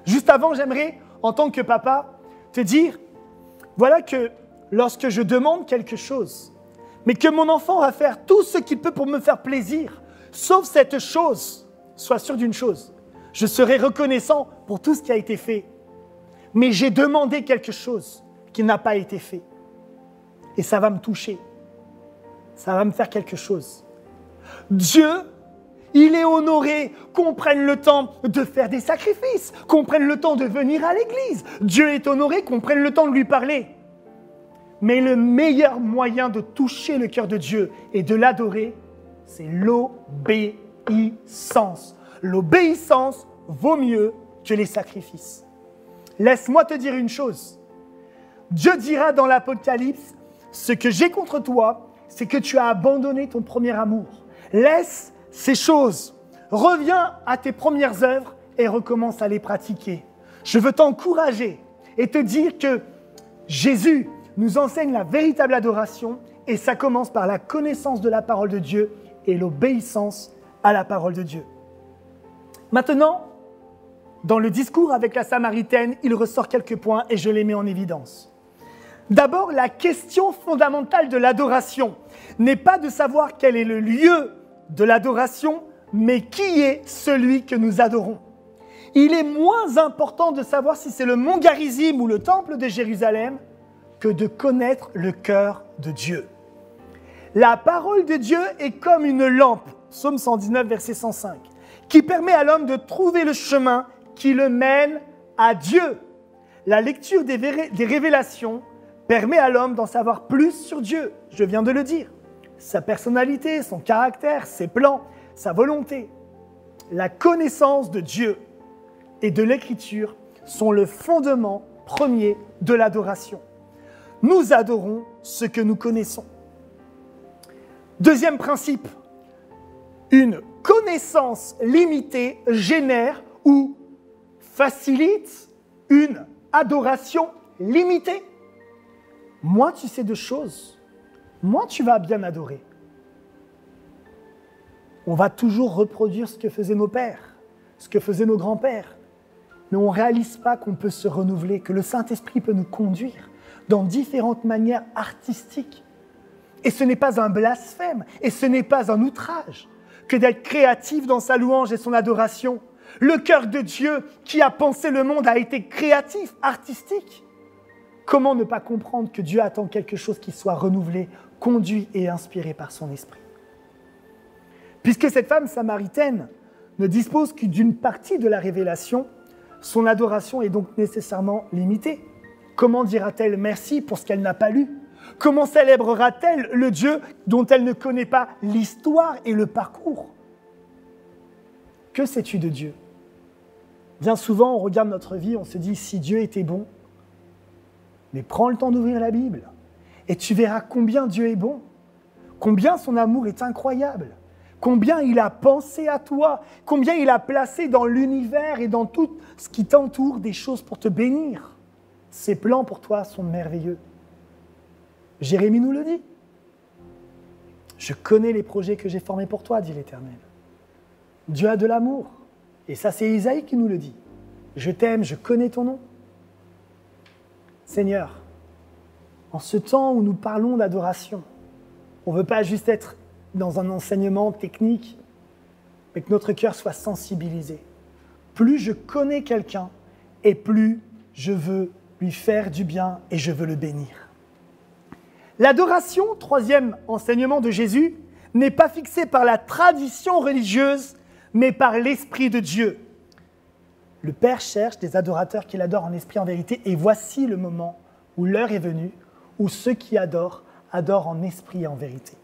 Juste avant, j'aimerais, en tant que papa, te dire, voilà que lorsque je demande quelque chose, mais que mon enfant va faire tout ce qu'il peut pour me faire plaisir, sauf cette chose, sois sûr d'une chose, je serai reconnaissant pour tout ce qui a été fait. Mais j'ai demandé quelque chose qui n'a pas été fait. Et ça va me toucher. Ça va me faire quelque chose. Dieu, il est honoré qu'on prenne le temps de faire des sacrifices, qu'on prenne le temps de venir à l'église. Dieu est honoré qu'on prenne le temps de lui parler. Mais le meilleur moyen de toucher le cœur de Dieu et de l'adorer, c'est l'obéissance. L'obéissance vaut mieux que les sacrifices. laisse-moi te dire une chose. Dieu dira dans l'Apocalypse, ce que j'ai contre toi, c'est que tu as abandonné ton premier amour. Laisse ces choses, reviens à tes premières œuvres et recommence à les pratiquer. Je veux t'encourager et te dire que Jésus nous enseigne la véritable adoration et ça commence par la connaissance de la parole de Dieu et l'obéissance à la parole de Dieu. Maintenant, dans le discours avec la Samaritaine, il ressort quelques points et je les mets en évidence. D'abord, la question fondamentale de l'adoration n'est pas de savoir quel est le lieu de l'adoration, mais qui est celui que nous adorons. Il est moins important de savoir si c'est le mont Garizim ou le temple de Jérusalem que de connaître le cœur de Dieu. La parole de Dieu est comme une lampe, Psaume 119, verset 105, qui permet à l'homme de trouver le chemin qui le mène à Dieu. La lecture des révélations permet à l'homme d'en savoir plus sur Dieu, je viens de le dire. Sa personnalité, son caractère, ses plans, sa volonté. La connaissance de Dieu et de l'Écriture sont le fondement premier de l'adoration. Nous adorons ce que nous connaissons. Deuxième principe, une connaissance limitée génère ou facilite une adoration limitée. Moins tu sais de choses, moins tu vas bien adorer. On va toujours reproduire ce que faisaient nos pères, ce que faisaient nos grands-pères. Mais on ne réalise pas qu'on peut se renouveler, que le Saint-Esprit peut nous conduire dans différentes manières artistiques. Et ce n'est pas un blasphème, et ce n'est pas un outrage que d'être créatif dans sa louange et son adoration. Le cœur de Dieu qui a pensé le monde a été créatif, artistique. Comment ne pas comprendre que Dieu attend quelque chose qui soit renouvelé, conduit et inspiré par son esprit? Puisque cette femme samaritaine ne dispose que d'une partie de la révélation, son adoration est donc nécessairement limitée. Comment dira-t-elle merci pour ce qu'elle n'a pas lu? Comment célébrera-t-elle le Dieu dont elle ne connaît pas l'histoire et le parcours? Que sais-tu de Dieu? Bien souvent, on regarde notre vie, on se dit, si Dieu était bon, mais prends le temps d'ouvrir la Bible et tu verras combien Dieu est bon, combien son amour est incroyable, combien il a pensé à toi, combien il a placé dans l'univers et dans tout ce qui t'entoure des choses pour te bénir. Ses plans pour toi sont merveilleux. Jérémie nous le dit. Je connais les projets que j'ai formés pour toi, dit l'Éternel. Dieu a de l'amour. Et ça, c'est Isaïe qui nous le dit. Je t'aime, je connais ton nom. Seigneur, en ce temps où nous parlons d'adoration, on ne veut pas juste être dans un enseignement technique, mais que notre cœur soit sensibilisé. Plus je connais quelqu'un, et plus je veux lui faire du bien et je veux le bénir. L'adoration, troisième enseignement de Jésus, n'est pas fixée par la tradition religieuse, mais par l'Esprit de Dieu. Le Père cherche des adorateurs qui l'adorent en esprit et en vérité, et voici le moment où l'heure est venue, où ceux qui adorent, adorent en esprit et en vérité.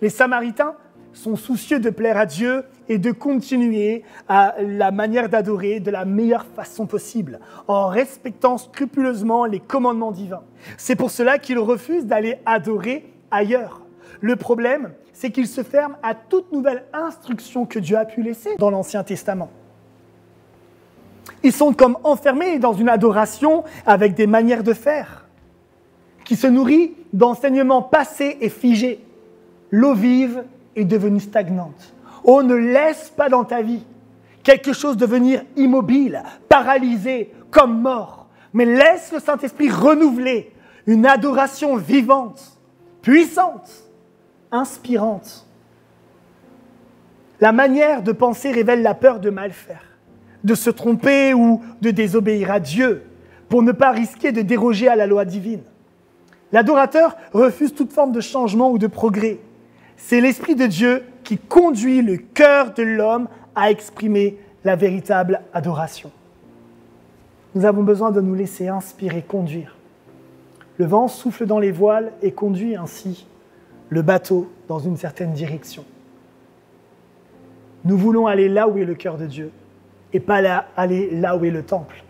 Les Samaritains sont soucieux de plaire à Dieu et de continuer à la manière d'adorer de la meilleure façon possible, en respectant scrupuleusement les commandements divins. C'est pour cela qu'ils refusent d'aller adorer ailleurs. Le problème, c'est qu'ils se ferment à toute nouvelle instruction que Dieu a pu laisser dans l'Ancien Testament. Ils sont comme enfermés dans une adoration avec des manières de faire, qui se nourrit d'enseignements passés et figés. L'eau vive est devenue stagnante. Oh, ne laisse pas dans ta vie quelque chose devenir immobile, paralysé, comme mort, mais laisse le Saint-Esprit renouveler une adoration vivante, puissante, inspirante. La manière de penser révèle la peur de mal faire, de se tromper ou de désobéir à Dieu pour ne pas risquer de déroger à la loi divine. L'adorateur refuse toute forme de changement ou de progrès. C'est l'Esprit de Dieu qui conduit le cœur de l'homme à exprimer la véritable adoration. Nous avons besoin de nous laisser inspirer, conduire. Le vent souffle dans les voiles et conduit ainsi le bateau dans une certaine direction. Nous voulons aller là où est le cœur de Dieu et pas aller là où est le temple.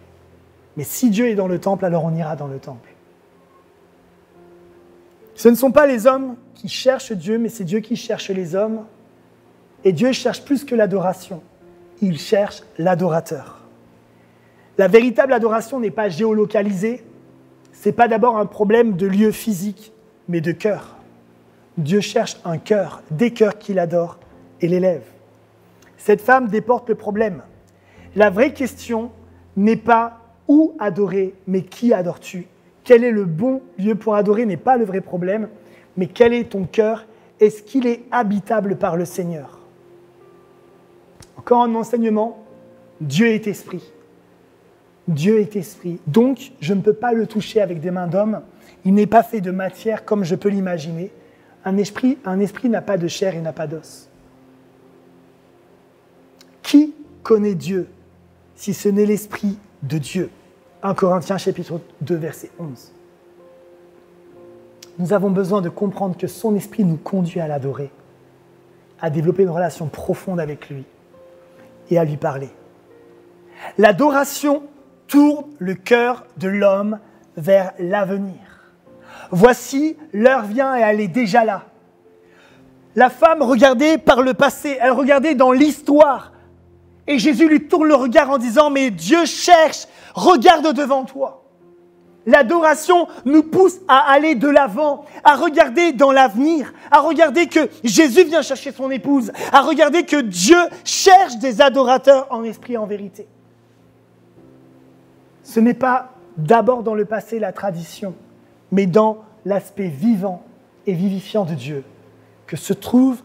Mais si Dieu est dans le temple, alors on ira dans le temple. Ce ne sont pas les hommes qui cherchent Dieu, mais c'est Dieu qui cherche les hommes. Et Dieu cherche plus que l'adoration. Il cherche l'adorateur. La véritable adoration n'est pas géolocalisée. Ce n'est pas d'abord un problème de lieu physique, mais de cœur. Dieu cherche un cœur, des cœurs qu'il adore et l'élève. Cette femme déporte le problème. La vraie question n'est pas où adorer, mais qui adores-tu ? Quel est le bon lieu pour adorer n'est pas le vrai problème, mais quel est ton cœur ? Est-ce qu'il est habitable par le Seigneur ? Encore un enseignement, Dieu est esprit. Dieu est esprit. Donc, je ne peux pas le toucher avec des mains d'homme. Il n'est pas fait de matière comme je peux l'imaginer. Un esprit n'a pas de chair et n'a pas d'os. Qui connaît Dieu si ce n'est l'esprit de Dieu ? 1 Corinthiens chapitre 2, verset 11. Nous avons besoin de comprendre que son esprit nous conduit à l'adorer, à développer une relation profonde avec lui et à lui parler. L'adoration tourne le cœur de l'homme vers l'avenir. Voici, l'heure vient et elle est déjà là. La femme regardait par le passé, elle regardait dans l'histoire. Et Jésus lui tourne le regard en disant « Mais Dieu cherche, regarde devant toi ». L'adoration nous pousse à aller de l'avant, à regarder dans l'avenir, à regarder que Jésus vient chercher son épouse, à regarder que Dieu cherche des adorateurs en esprit et en vérité. Ce n'est pas d'abord dans le passé la tradition, mais dans l'aspect vivant et vivifiant de Dieu que se trouve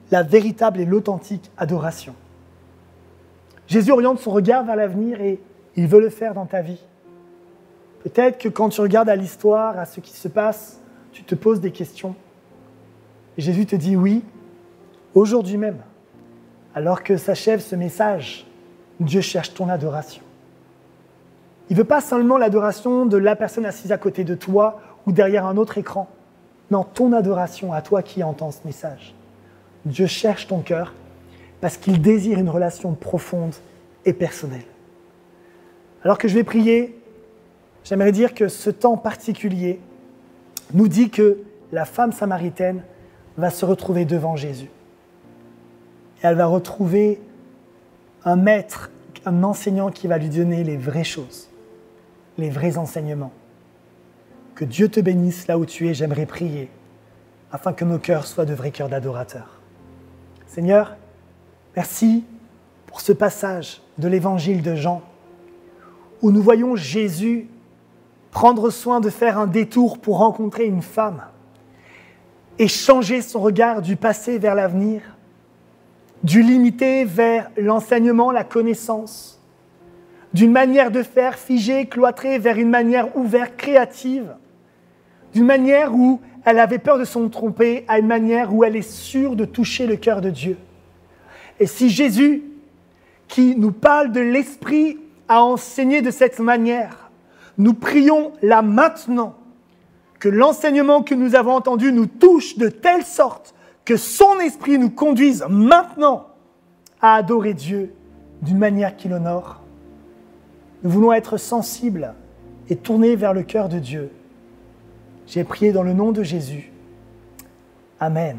la véritable et l'authentique adoration. Jésus oriente son regard vers l'avenir et il veut le faire dans ta vie. Peut-être que quand tu regardes à l'histoire, à ce qui se passe, tu te poses des questions. Et Jésus te dit oui, aujourd'hui même, alors que s'achève ce message, Dieu cherche ton adoration. Il ne veut pas seulement l'adoration de la personne assise à côté de toi ou derrière un autre écran. Non, ton adoration à toi qui entends ce message. Dieu cherche ton cœur parce qu'il désire une relation profonde et personnelle. Alors que je vais prier, j'aimerais dire que ce temps particulier nous dit que la femme samaritaine va se retrouver devant Jésus. Et elle va retrouver un maître, un enseignant qui va lui donner les vraies choses, les vrais enseignements. Que Dieu te bénisse là où tu es, j'aimerais prier, afin que nos cœurs soient de vrais cœurs d'adorateurs. Seigneur, merci pour ce passage de l'évangile de Jean, où nous voyons Jésus prendre soin de faire un détour pour rencontrer une femme et changer son regard du passé vers l'avenir, du limité vers l'enseignement, la connaissance, d'une manière de faire figée, cloîtrée, vers une manière ouverte, créative, d'une manière où elle avait peur de se tromper, à une manière où elle est sûre de toucher le cœur de Dieu. Et si Jésus, qui nous parle de l'Esprit, a enseigné de cette manière, nous prions là maintenant que l'enseignement que nous avons entendu nous touche de telle sorte que son Esprit nous conduise maintenant à adorer Dieu d'une manière qui l'honore. Nous voulons être sensibles et tournés vers le cœur de Dieu. J'ai prié dans le nom de Jésus. Amen.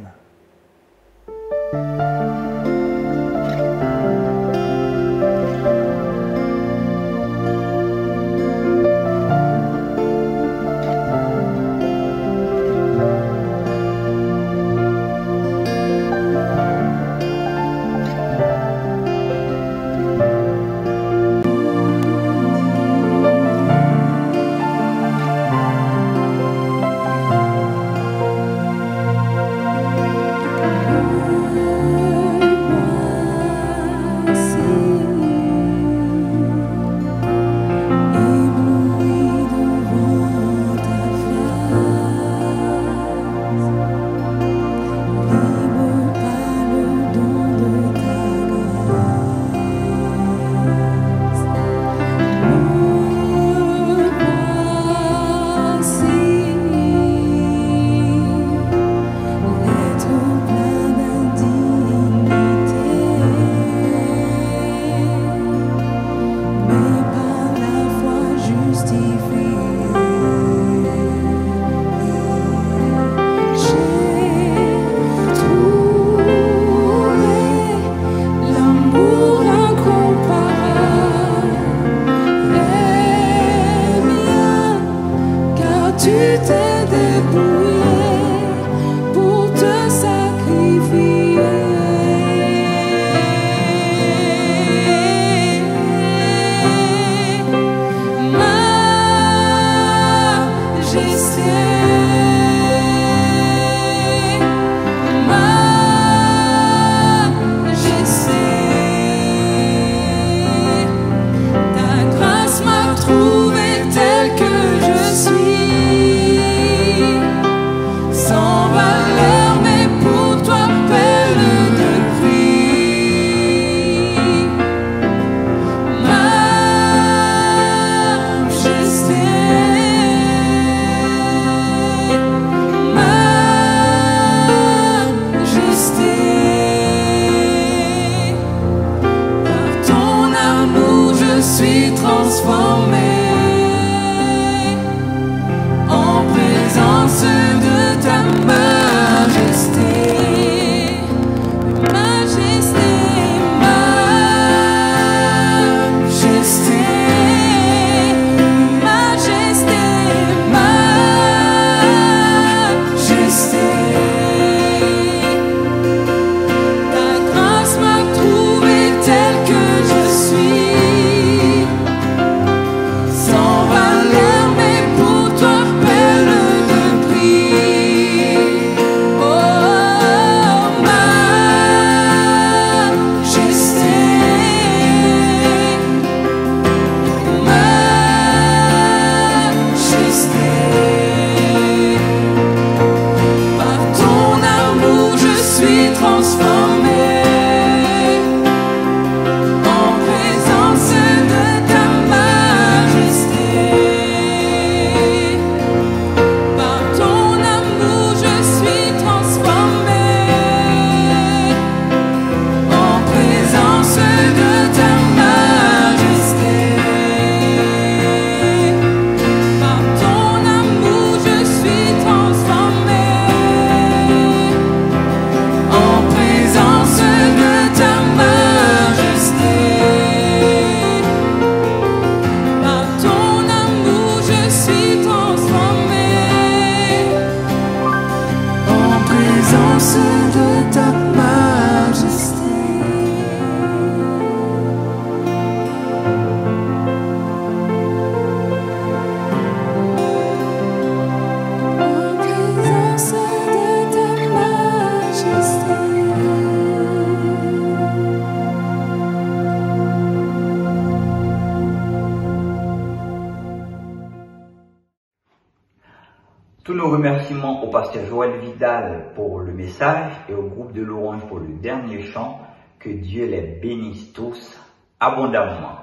remerciements au pasteur Joël Vidal pour le message et au groupe de l'Orange pour le dernier chant. Que Dieu les bénisse tous abondamment.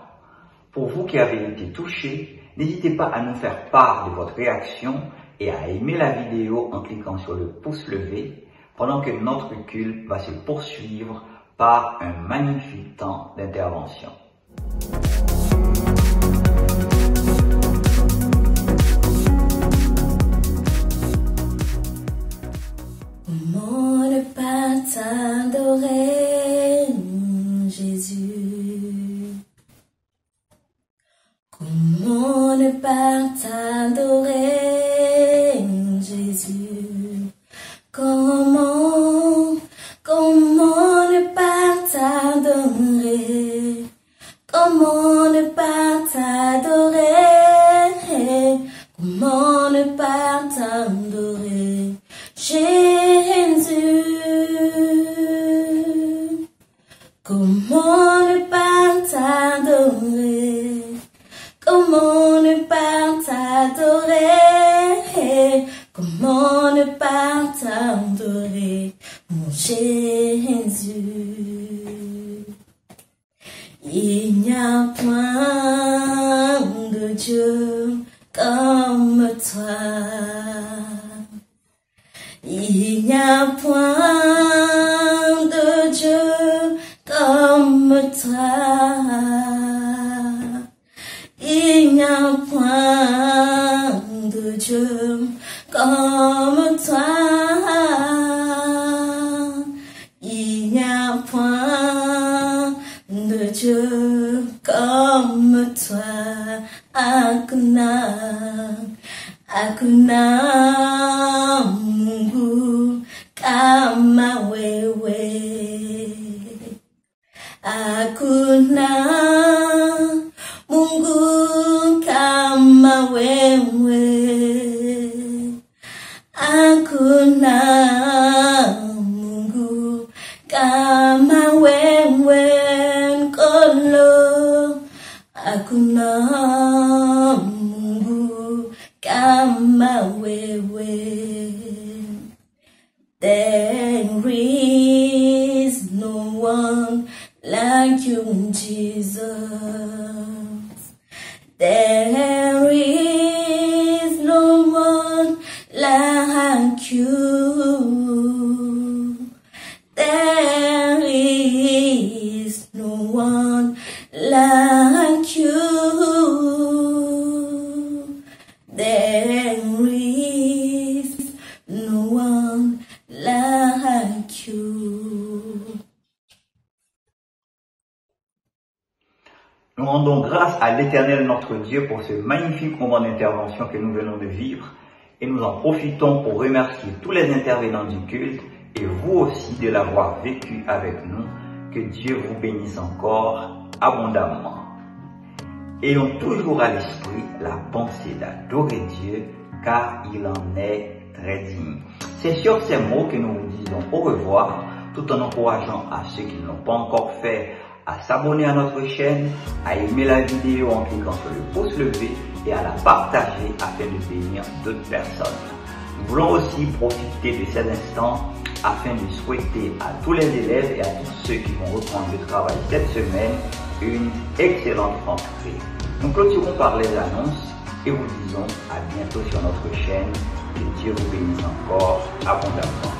Pour vous qui avez été touchés, n'hésitez pas à nous faire part de votre réaction et à aimer la vidéo en cliquant sur le pouce levé pendant que notre culte va se poursuivre par un magnifique temps d'intervention. Comment ne pas t'adorer, Jésus? Comment ne pas t'adorer, Jésus? Comment ne pas t'adorer? Comment ne pas t'adorer? Comment ne pas t'adorer, Jésus? Comment ne pas t'adorer? Comment ne pas t'adorer? Comment ne pas t'adorer, mon Jésus? Il n'y a point de Dieu comme toi. Il n'y a point de Dieu comme toi. Il n'y a point de Dieu comme toi. Il n'y a point de Dieu comme toi. Hakuna, hakuna Mungu kama wewe. Hakuna Mungu kama wewe. Hakuna Mungu kama wewe Nkolo. Hakuna Mungu kama wewe. There is no one like you, Jesus. There is no one like you. There is no one like you. There is no one like you. Nous rendons grâce à l'Éternel notre Dieu pour ce magnifique moment d'intervention que nous venons de vivre et nous en profitons pour remercier tous les intervenants du culte et vous aussi de l'avoir vécu avec nous. Que Dieu vous bénisse encore abondamment. Ayons toujours à l'esprit la pensée d'adorer Dieu car il en est très digne. C'est sur ces mots que nous vous disons au revoir tout en encourageant à ceux qui ne l'ont pas encore fait à s'abonner à notre chaîne, à aimer la vidéo en cliquant sur le pouce levé et à la partager afin de bénir d'autres personnes. Nous voulons aussi profiter de ces instants afin de souhaiter à tous les élèves et à tous ceux qui vont reprendre le travail cette semaine une excellente rentrée. Nous clôturons par les annonces et vous disons à bientôt sur notre chaîne. Que Dieu vous bénisse encore abondamment.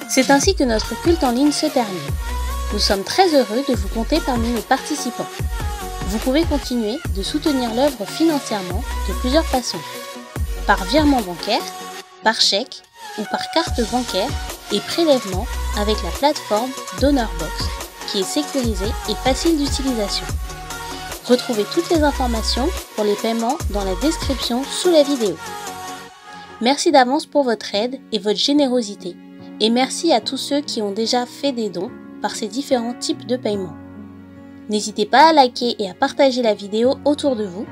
C'est ainsi que notre culte en ligne se termine. Nous sommes très heureux de vous compter parmi nos participants. Vous pouvez continuer de soutenir l'œuvre financièrement de plusieurs façons. Par virement bancaire, par chèque ou par carte bancaire et prélèvement avec la plateforme DonorBox qui est sécurisée et facile d'utilisation. Retrouvez toutes les informations pour les paiements dans la description sous la vidéo. Merci d'avance pour votre aide et votre générosité. Et merci à tous ceux qui ont déjà fait des dons par ces différents types de paiements. N'hésitez pas à liker et à partager la vidéo autour de vous,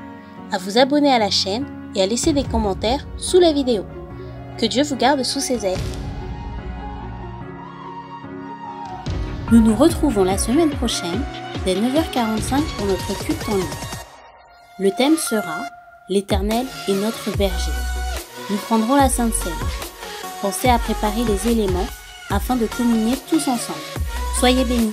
à vous abonner à la chaîne et à laisser des commentaires sous la vidéo. Que Dieu vous garde sous ses ailes. Nous nous retrouvons la semaine prochaine dès 9h45 pour notre culte en ligne. Le thème sera L'Éternel est notre berger. Nous prendrons la Sainte Seine. Pensez à préparer les éléments afin de communier tous ensemble. Soyez bénis.